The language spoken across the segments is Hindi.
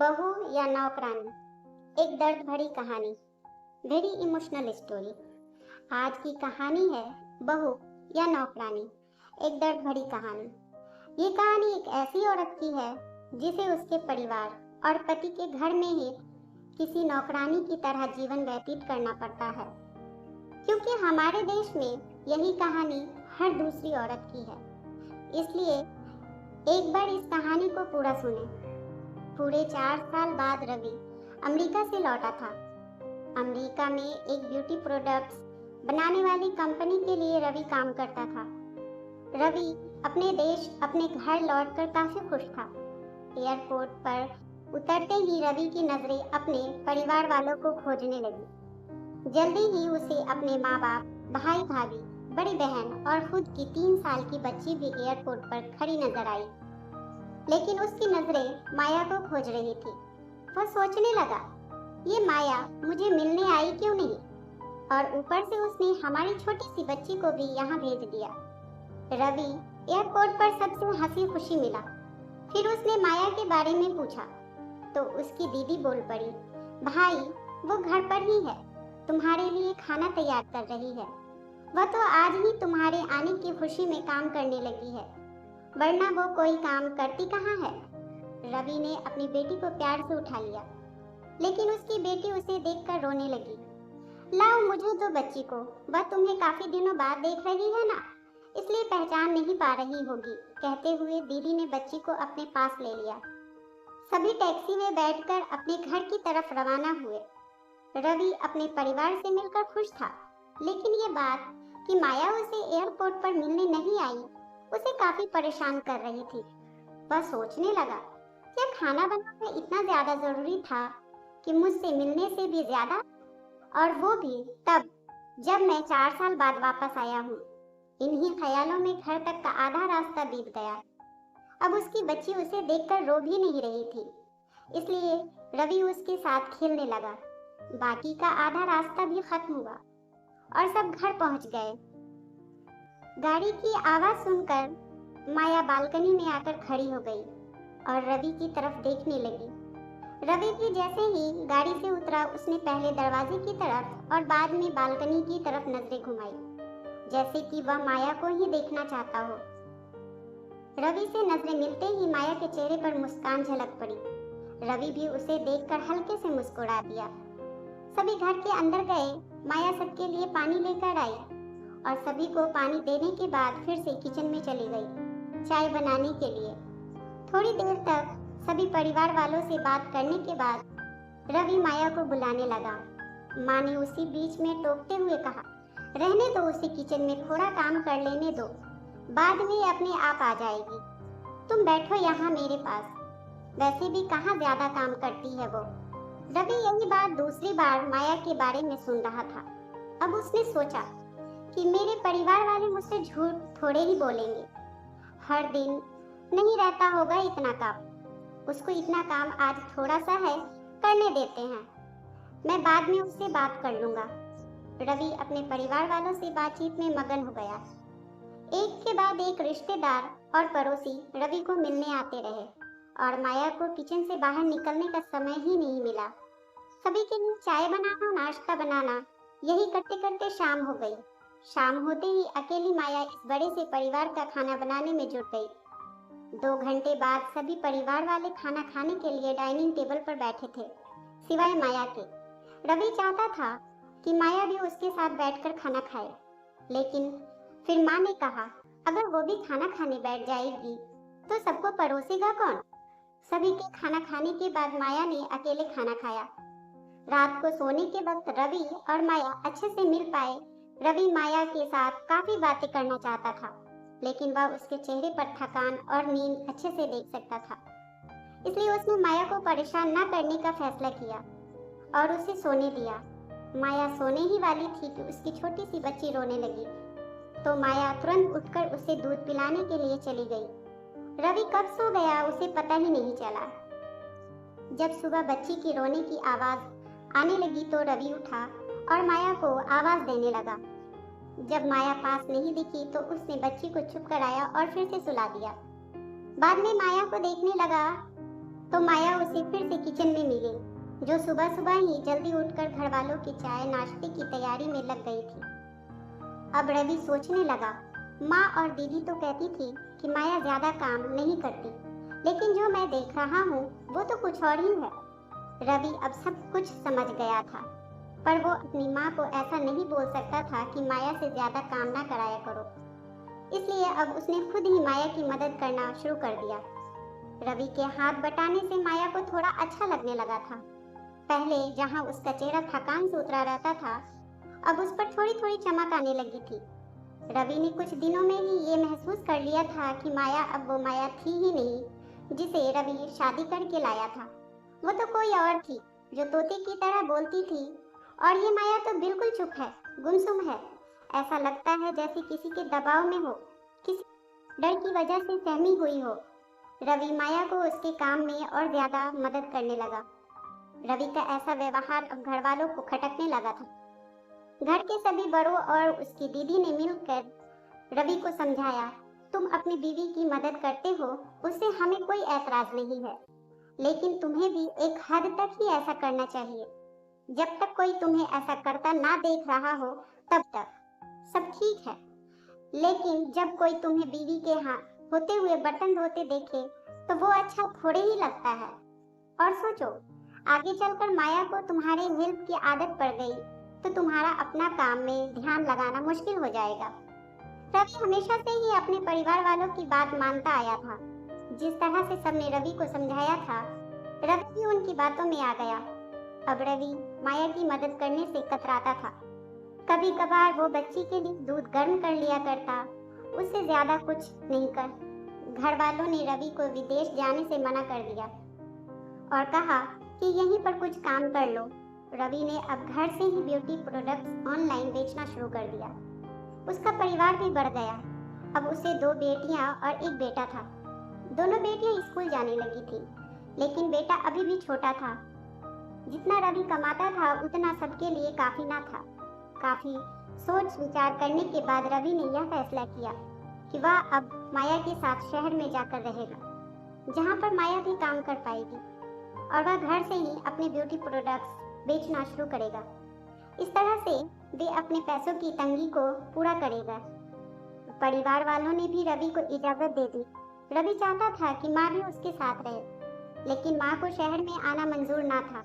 बहू या नौकरानी, एक दर्द भरी कहानी। Very emotional story. आज की कहानी है बहू या नौकरानी, एक दर्द भरी कहानी। ये कहानी एक ऐसी औरत की है जिसे उसके परिवार और पति के घर में ही किसी नौकरानी की तरह जीवन व्यतीत करना पड़ता है, क्योंकि हमारे देश में यही कहानी हर दूसरी औरत की है। इसलिए एक बार इस कहानी को पूरा सुने। पूरे 4 साल बाद रवि अमेरिका से लौटा था। अमेरिका में एक ब्यूटी प्रोडक्ट्स बनाने वाली कंपनी के लिए रवि काम करता था। रवि अपने देश अपने घर लौटकर काफी खुश था। एयरपोर्ट पर उतरते ही रवि की नजरें अपने परिवार वालों को खोजने लगी। जल्दी ही उसे अपने माँ बाप, भाई भाभी, बड़ी बहन और खुद की 3 साल की बच्ची भी एयरपोर्ट पर खड़ी नजर आई। लेकिन उसकी नजरें माया को खोज रही थी। वह सोचने लगा, ये माया मुझे मिलने आई क्यों नहीं, और ऊपर से उसने हमारी छोटी सी बच्ची को भी यहाँ भेज दिया। रवि एयरपोर्ट पर सबसे हंसी खुशी मिला। फिर उसने माया के बारे में पूछा तो उसकी दीदी बोल पड़ी, भाई वो घर पर ही है, तुम्हारे लिए खाना तैयार कर रही है। वह तो आज ही तुम्हारे आने की खुशी में काम करने लगी है, वरना वो कोई काम करती कहाँ है। रवि ने अपनी बेटी को प्यार से उठा लिया, लेकिन उसकी बेटी उसे देखकर रोने लगी। लाओ मुझे दो बच्ची को, वह तुम्हें काफी दिनों बाद देख रही है ना, इसलिए पहचान नहीं पा रही होगी। कहते हुए दीदी ने बच्ची को अपने पास ले लिया। सभी टैक्सी में बैठकर अपने घर की तरफ रवाना हुए। रवि अपने परिवार से मिलकर खुश था, लेकिन ये बात कि माया उसे एयरपोर्ट पर मिलने नहीं आई उसे काफी परेशान कर रही थी। वह सोचने लगा, क्या खाना बनाना इतना ज्यादा जरूरी था कि मुझसे मिलने से भी ज्यादा, और वो भी तब जब मैं 4 साल बाद वापस आया हूँ। इन्हीं ख्यालों में घर तक का आधा रास्ता बीत गया। अब उसकी बच्ची उसे देखकर रो भी नहीं रही थी, इसलिए रवि उसके साथ खेलने लगा। बाकी का आधा रास्ता भी खत्म हुआ और सब घर पहुंच गए। गाड़ी की आवाज सुनकर माया बालकनी में आकर खड़ी हो गई और रवि की तरफ देखने लगी। रवि भी जैसे ही गाड़ी से उतरा, उसने पहले दरवाजे की तरफ और बाद में बालकनी की तरफ नजरें घुमाई, जैसे कि वह माया को ही देखना चाहता हो। रवि से नजरें मिलते ही माया के चेहरे पर मुस्कान झलक पड़ी। रवि भी उसे देखकर हल्के से मुस्कुरा दिया। सभी घर के अंदर गए। माया सबके लिए पानी लेकर आई और सभी को पानी देने के बाद फिर से किचन में चली गई चाय बनाने के लिए। थोड़ी देर तक सभी परिवार वालों से बात करने के बाद रवि माया को बुलाने लगा। माँ ने उसी बीच में टोकते हुए कहा, रहने दो उसे, किचन में थोड़ा काम कर लेने दो, बाद में अपने आप आ जाएगी। तुम बैठो यहाँ मेरे पास, वैसे भी कहाँ ज्यादा काम करती है वो। रवि यही बात दूसरी बार माया के बारे में सुन रहा था। अब उसने सोचा कि मेरे परिवार वाले मुझसे झूठ थोड़े ही बोलेंगे। हर दिन नहीं रहता होगा इतना काम, उसको इतना काम आज थोड़ा सा है, करने देते हैं, मैं बाद में उससे बात कर लूंगा। रवि अपने परिवार वालों से बातचीत में मगन हो गया। एक के बाद एक रिश्तेदार और पड़ोसी रवि को मिलने आते रहे और माया को किचन से बाहर निकलने का समय ही नहीं मिला। सभी के लिए चाय बनाना, नाश्ता बनाना, यही करते करते शाम हो गई। शाम होते ही अकेली माया इस बड़े से परिवार का खाना बनाने में जुट गई। 2 घंटे बाद सभी परिवार वाले खाना खाने के लिए डाइनिंग टेबल पर बैठे थे, सिवाय माया के। रवि चाहता था कि माया भी उसके साथ बैठकर खाना खाए, लेकिन फिर माँ ने कहा, अगर वो भी खाना खाने बैठ जाएगी तो सबको परोसेगा कौन। सभी के खाना खाने के बाद माया ने अकेले खाना खाया। रात को सोने के वक्त रवि और माया अच्छे से मिल पाए। रवि माया के साथ काफी बातें करना चाहता था, लेकिन वह उसके चेहरे पर थकान और नींद अच्छे से देख सकता था, इसलिए उसने माया को परेशान न करने का फैसला किया और उसे सोने दिया। माया सोने ही वाली थी कि उसकी छोटी सी बच्ची रोने लगी, तो माया तुरंत उठकर उसे दूध पिलाने के लिए चली गई। रवि कब सो गया उसे पता ही नहीं चला। जब सुबह बच्ची की रोने की आवाज आने लगी तो रवि उठा और माया को आवाज देने लगा। जब माया पास नहीं दिखी तो उसने बच्ची को चुप कराया और फिर से सुला दिया। बाद में माया को देखने लगा तो माया उसे फिर से किचन में मिली, जो सुबह सुबह ही जल्दी उठकर घर वालों की चाय नाश्ते की तैयारी में लग गई थी। अब रवि सोचने लगा, माँ और दीदी तो कहती थी कि माया ज्यादा काम नहीं करती, लेकिन जो मैं देख रहा हूँ वो तो कुछ और ही है। रवि अब सब कुछ समझ गया था, पर वो अपनी माँ को ऐसा नहीं बोल सकता था कि माया से ज्यादा काम ना कराया करो। इसलिए अब उसने खुद ही माया की मदद करना शुरू कर दिया। रवि के हाथ बटाने से माया को थोड़ा अच्छा लगने लगा था। पहले जहाँ उसका चेहरा थकान से उतरा रहता था, अब उस पर थोड़ी थोड़ी चमक आने लगी थी। रवि ने कुछ दिनों में ही ये महसूस कर लिया था कि माया अब वो माया थी ही नहीं जिसे रवि शादी करके लाया था। वो तो कोई और थी, जो तोते की तरह बोलती थी, और ये माया तो बिल्कुल चुप है, गुमसुम है। ऐसा लगता है जैसे किसी के दबाव में हो, किसी डर की वजह से सहमी हुई हो। रवि माया को उसके काम में और ज्यादा मदद करने लगा। रवि का ऐसा व्यवहार अब घर वालों को खटकने लगा था। घर के सभी बड़ों और उसकी दीदी ने मिलकर रवि को समझाया, तुम अपनी बीवी की मदद करते हो, उससे हमें कोई ऐतराज नहीं है, लेकिन तुम्हें भी एक हद तक ही ऐसा करना चाहिए। जब तक कोई तुम्हें ऐसा करता ना देख रहा हो तब तक सब ठीक है, लेकिन जब कोई तुम्हें बीवी के हाथ होते हुए बर्तन धोते देखे तो वो अच्छा थोड़े ही लगता है। और सोचो, आगे चलकर माया को तुम्हारे हेल्प की आदत पड़ गई तो तुम्हारा अपना काम में ध्यान लगाना मुश्किल हो जाएगा। रवि हमेशा से ही अपने परिवार वालों की बात मानता आया था। जिस तरह से सबने रवि को समझाया था, रवि भी उनकी बातों में आ गया। अब रवि माया की मदद करने से कतराता था। कभी कभार वो बच्ची के लिए दूध गर्म कर लिया करता, उससे ज्यादा कुछ नहीं कर। घर वालों ने रवि को विदेश जाने से मना कर दिया और कहा कि यहीं पर कुछ काम कर लो। रवि ने अब घर से ही ब्यूटी प्रोडक्ट्स ऑनलाइन बेचना शुरू कर दिया। उसका परिवार भी बढ़ गया। अब उसे 2 बेटियां और 1 बेटा था। दोनों बेटियां स्कूल जाने लगी थी, लेकिन बेटा अभी भी छोटा था। जितना रवि कमाता था उतना सबके लिए काफी ना था। काफी सोच विचार करने के बाद रवि ने यह फैसला किया कि वह अब माया के साथ शहर में जाकर रहेगा, जहाँ पर माया भी काम कर पाएगी, और वह घर से ही अपने ब्यूटी प्रोडक्ट्स बेचना शुरू करेगा। इस तरह से वे अपने पैसों की तंगी को पूरा करेगा। परिवार वालों ने भी रवि को इजाजत दे दी। रवि चाहता था कि माँ भी उसके साथ रहे, लेकिन माँ को शहर में आना मंजूर ना था।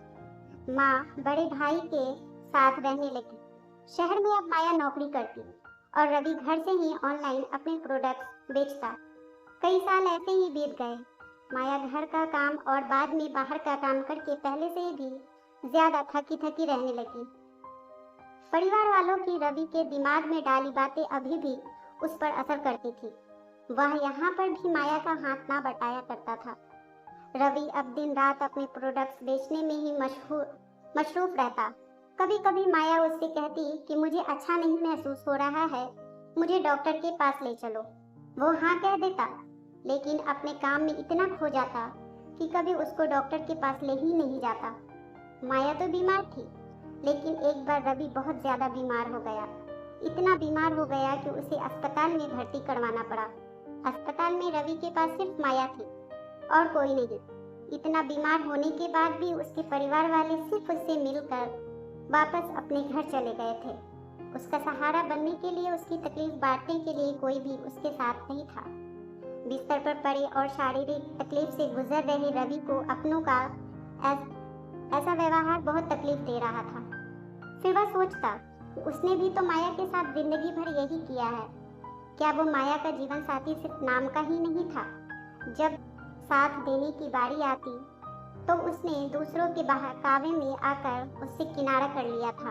माँ बड़े भाई के साथ रहने लगी। शहर में अब माया नौकरी करती और रवि घर से ही ऑनलाइन अपने प्रोडक्ट्स बेचता। कई साल ऐसे ही बीत गए। माया घर का काम और बाद में बाहर का काम करके पहले से भी ज्यादा थकी थकी रहने लगी। परिवार वालों की रवि के दिमाग में डाली बातें अभी भी उस पर असर करती थी। वह यहाँ पर भी माया का हाथ ना बटाया करता था। रवि अब दिन रात अपने प्रोडक्ट्स बेचने में ही मशरूफ रहता। कभी कभी माया उससे कहती कि मुझे अच्छा नहीं महसूस हो रहा है, मुझे डॉक्टर के पास ले चलो। वो हाँ कह देता, लेकिन अपने काम में इतना खो जाता कि कभी उसको डॉक्टर के पास ले ही नहीं जाता। माया तो बीमार थी, लेकिन एक बार रवि बहुत ज्यादा बीमार हो गया। इतना बीमार हो गया कि उसे अस्पताल में भर्ती करवाना पड़ा। अस्पताल में रवि के पास सिर्फ माया थी और कोई नहीं। इतना बीमार होने के बाद भी उसके परिवार वाले सिर्फ उससे मिलकर वापस अपने घर चले गए थे। उसका सहारा बनने के लिए, उसकी तकलीफ बांटने के लिए कोई भी उसके साथ नहीं था। बिस्तर पर पड़े और शारीरिक तकलीफ से गुजर रहे रवि को अपनों का ऐसा व्यवहार बहुत तकलीफ दे रहा था। फिर वह सोचता, उसने भी तो माया के साथ जिंदगी भर यही किया है। क्या वो माया का जीवन साथी सिर्फ नाम का ही नहीं था? जब साथ देने की बारी आती तो उसने दूसरों के बहकावे में आकर उससे किनारा कर लिया था।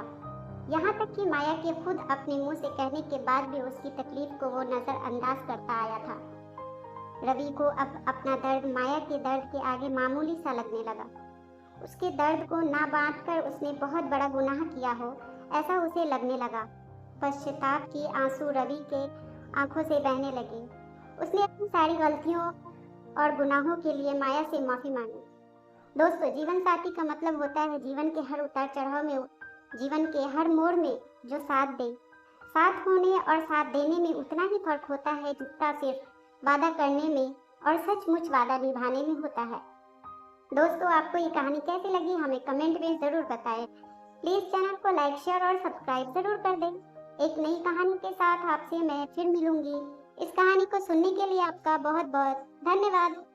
यहाँ तक कि माया के खुद अपने मुंह से कहने के बाद भी उसकी तकलीफ को वो नजरअंदाज करता आया था। रवि को अब अपना दर्द माया के दर्द के आगे मामूली सा लगने लगा। उसके दर्द को ना बांटकर उसने बहुत बड़ा गुनाह किया हो, ऐसा उसे लगने लगा। पश्चाताप के आंसू रवि के आंखों से बहने लगे। उसने अपनी सारी गलतियों और गुनाहों के लिए माया से माफी मांगी। दोस्तों, जीवन साथी का मतलब होता है जीवन के हर उतार चढ़ाव में, जीवन के हर मोड़ में जो साथ दे। साथ होने और साथ देने में उतना ही फर्क होता है जितना सिर्फ वादा करने में और सचमुच वादा निभाने में होता है। दोस्तों, आपको ये कहानी कैसी लगी हमें कमेंट में ज़रूर बताएं। प्लीज़ चैनल को लाइक, शेयर और सब्सक्राइब ज़रूर कर दें। एक नई कहानी के साथ आपसे मैं फिर मिलूंगी। इस कहानी को सुनने के लिए आपका बहुत बहुत धन्यवाद।